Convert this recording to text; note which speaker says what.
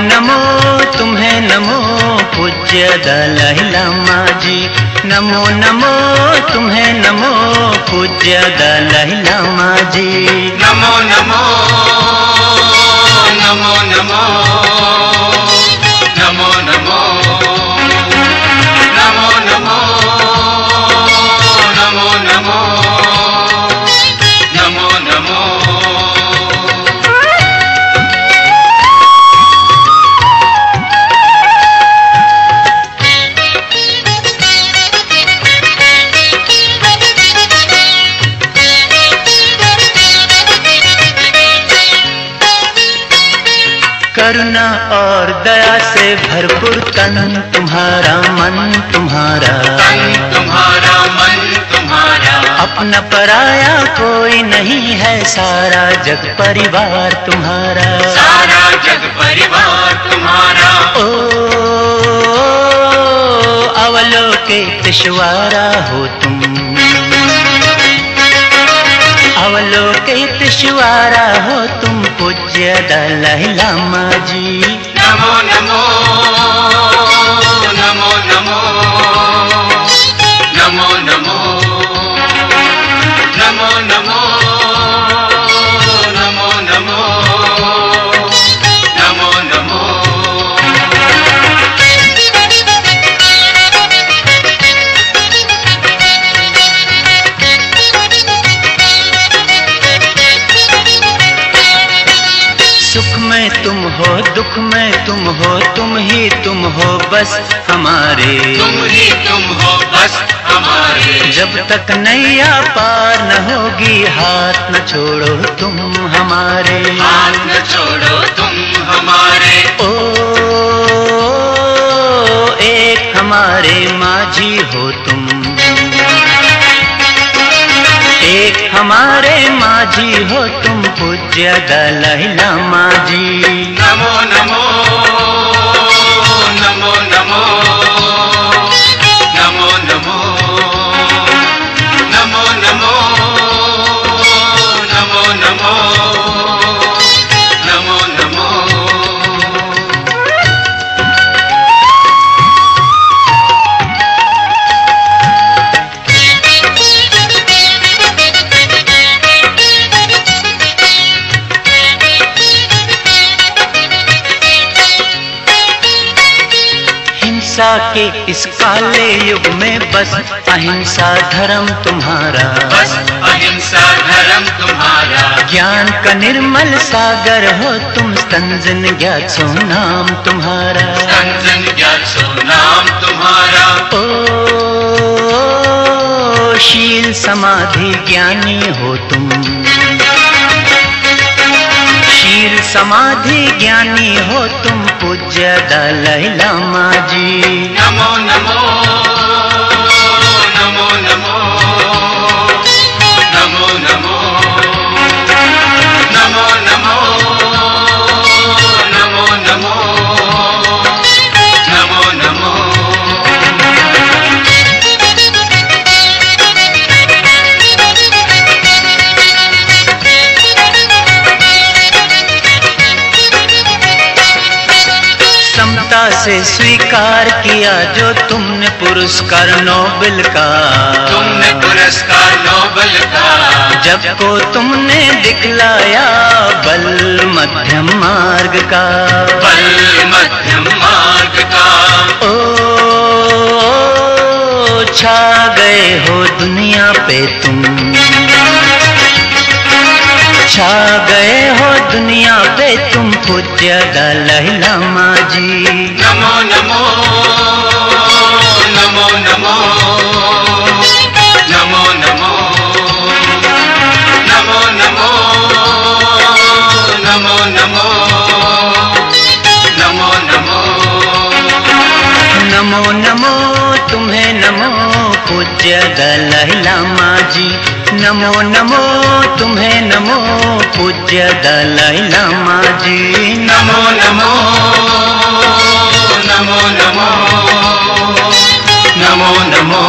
Speaker 1: नमो तुम्हें नमो पूज्य दलाई लामा जी। नमो नमो तुम्हें नमो पूज्य दलाई लामा जी।
Speaker 2: नमो नमो नमो नमो नमो नमो नमो नमो नमो नमो नमो नमो।
Speaker 1: करुणा और दया से भरपूर तन तुम्हारा मन तुम्हारा,
Speaker 2: तन तुम्हारा मन तुम्हारा।
Speaker 1: अपना पराया कोई नहीं है, सारा जग परिवार तुम्हारा,
Speaker 2: सारा जग परिवार तुम्हारा।
Speaker 1: ओ अवलोकित ईश्वरा हो तुम, अवलोकित ईश्वरा हो तुम पूज्य दलाई लामा जी।
Speaker 2: नमो नमो नमो नमो नमो नमो नमो नमो नमो नमो नमो नमो।
Speaker 1: सुख में तुम हो दुख में तुम हो, तुम ही तुम हो बस हमारे,
Speaker 2: तुम ही तुम हो बस हमारे।
Speaker 1: जब तक नैया पार न होगी हाथ न छोड़ो तुम हमारे,
Speaker 2: हाथ न छोड़ो तुम हमारे।
Speaker 1: ओ एक हमारे माझी हो तुम, एक हमारे माझी हो तुम पूज्य दलाई लामा जी।
Speaker 2: नमो नमो नमो नमो नमो नमो नमो नमो नमो नमो नमो नमो।
Speaker 1: हिंसा के इस काले युग में बस अहिंसा धर्म तुम्हारा,
Speaker 2: बस अहिंसा धर्म तुम्हारा।
Speaker 1: ज्ञान का निर्मल सागर हो तुम, स्तंजन ज्ञात सो नाम तुम्हारा,
Speaker 2: स्तंजन ज्ञात सो नाम तुम्हारा।
Speaker 1: ओ शील समाधि ज्ञानी हो तुम, शील समाधि ज्ञानी हो तुम पूज्य दलाई लामा जी।
Speaker 2: नमो नमो नमो नमो नमो नमो नमो नमो नमो नमो नमो नमो।
Speaker 1: समता से स्वीकार किया जो तुमने पुरस्कार नोबेल का,
Speaker 2: तुमने पुरस्कार नोबेल का।
Speaker 1: जब को तुमने दिखलाया बल मध्यम मार्ग का,
Speaker 2: बल मध्यम मार्ग का।
Speaker 1: ओ छा गए हो दुनिया पे तुम, छा गए हो दुनिया पे तुम पूज्य दलाई लामा जी।
Speaker 2: नमो नमो नमो नमो नमो नमो नमो नमो नमो नमो नमो नमो।
Speaker 1: नमो नमो तुम्हें नमो पूज्य दलाई लामा जी। नमो नमो तुम्हें नमो पूज्य दलाई लामा जी।
Speaker 2: नमो नमो नमो नमो नमो नमो।